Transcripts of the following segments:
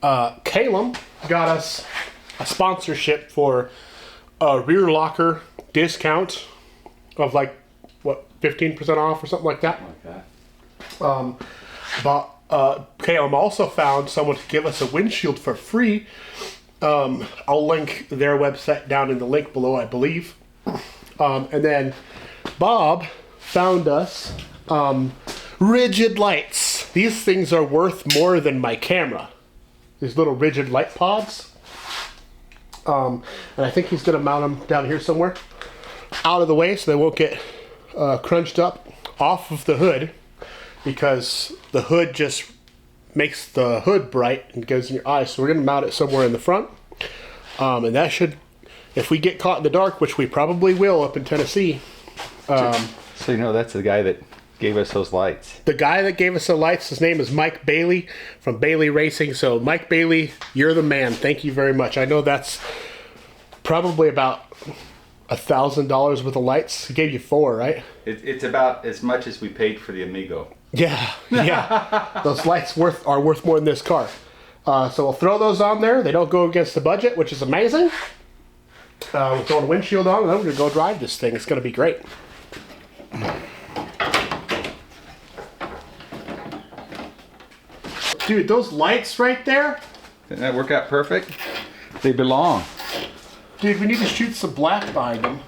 Kallam got us a sponsorship for a rear locker discount of like, what, 15% off or something like that. But Kallam also found someone to give us a windshield for free. I'll link their website down in the link below, I believe. And then Bob found us rigid lights. These things are worth more than my camera. These little rigid light pods. And I think he's going to mount them down here somewhere, out of the way, so they won't get crunched up off of the hood, because the hood just makes the hood bright and goes in your eyes. So we're going to mount it somewhere in the front. And that should, if we get caught in the dark, which we probably will up in Tennessee. So you know, that's the guy that gave us those lights. The guy that gave us the lights, his name is Mike Bailey from Bailey Racing. So Mike Bailey, you're the man. Thank you very much. I know that's probably about $1,000 worth of lights. He gave you 4, right? It's about as much as we paid for the Amigo. Yeah, yeah. Those lights are worth more than this car. So we'll throw those on there. They don't go against the budget, which is amazing. We'll throw a windshield on, and then we're going to go drive this thing. It's going to be great. Dude, those lights right there. Didn't that work out perfect? They belong. Dude, we need to shoot some black behind them.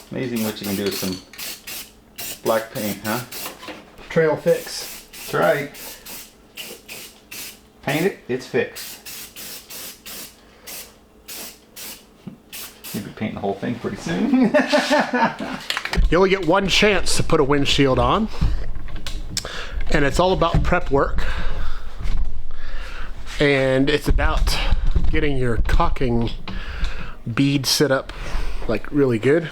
Amazing what you can do with some black paint, huh? Trail fix. That's right. Paint it, it's fixed. You'll be painting the whole thing pretty soon. You only get one chance to put a windshield on. And it's all about prep work. And it's about getting your caulking bead set up like really good.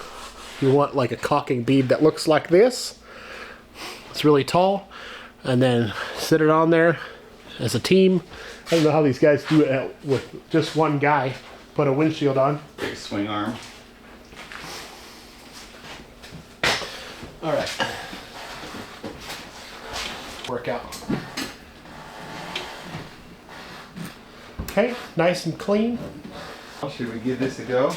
You want like a caulking bead that looks like this. It's really tall. And then sit it on there as a team. I don't know how these guys do it with just one guy. Put a windshield on. Big swing arm. All right. Work out. Okay, nice and clean. Should we give this a go?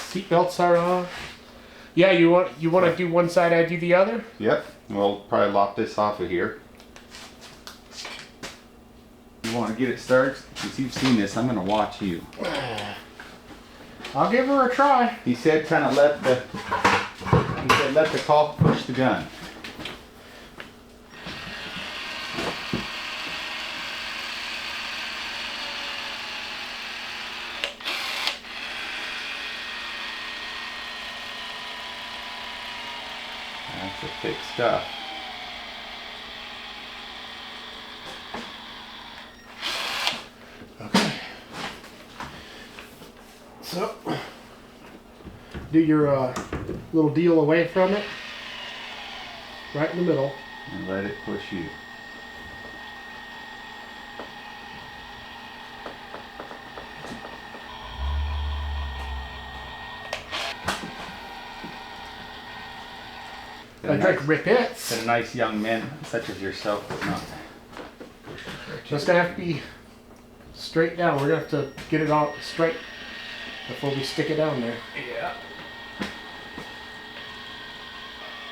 Seat belts are on. Yeah, you want to do one side, I do the other? Yep. We'll probably lop this off of here. You want to get it started? Since you've seen this, I'm going to watch you. I'll give her a try. He said kind of let the caulk push the gun. That's the thick stuff. Okay. So, do your little deal away from it. Right in the middle. And let it push you. I'd like rip it. That a nice young man such as yourself would not. So it's gonna have to be straight down. We're gonna have to get it all straight before we stick it down there. Yeah.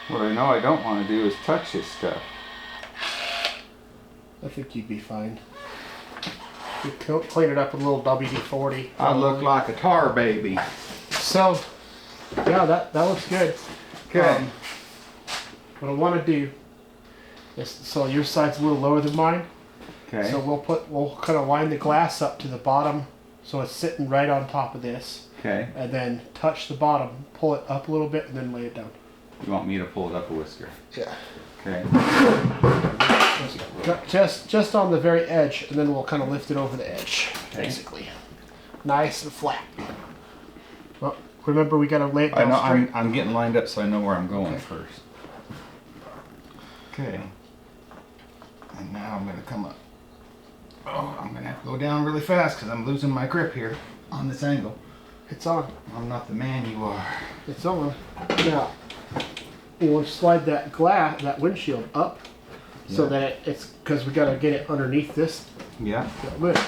What I know I don't want to do is touch this stuff. I think you'd be fine. You clean it up with a little WD-40. I look like a tar baby. So, yeah, that looks good. Okay. What I want to do is, so your side's a little lower than mine. Okay. So we'll kind of line the glass up to the bottom, so it's sitting right on top of this. Okay. And then touch the bottom, pull it up a little bit, and then lay it down. You want me to pull it up a whisker? Yeah. Okay. Just on the very edge, and then we'll kind of lift it over the edge, Okay. basically. Nice and flat. Well, remember we gotta lay it down I know straight. I'm getting lined up so I know where I'm going first. Okay. And now I'm gonna come up. Oh, I'm gonna have to go down really fast because I'm losing my grip here on this angle. It's on. I'm not the man you are. It's on. Now, you want to slide that windshield up, so Yeah. that it's, because we got to get it underneath this Yeah. lid.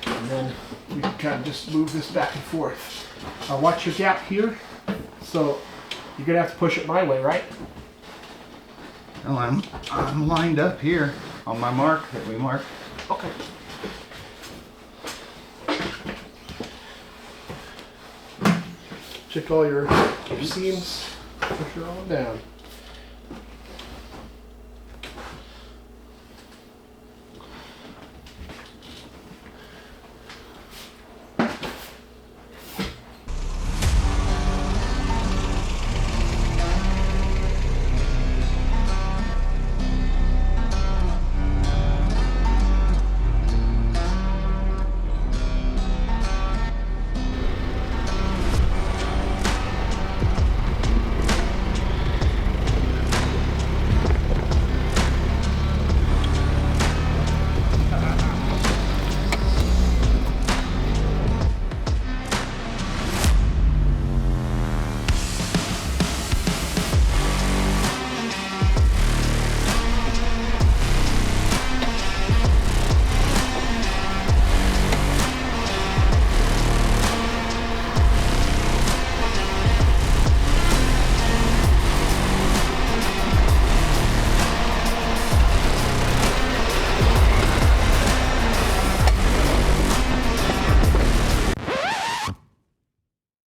And then we can kind of just move this back and forth. Watch your gap here. So you're gonna have to push it my way, right? Oh, I'm lined up here on my mark that we marked. Okay. Check all your seams. Push her on down.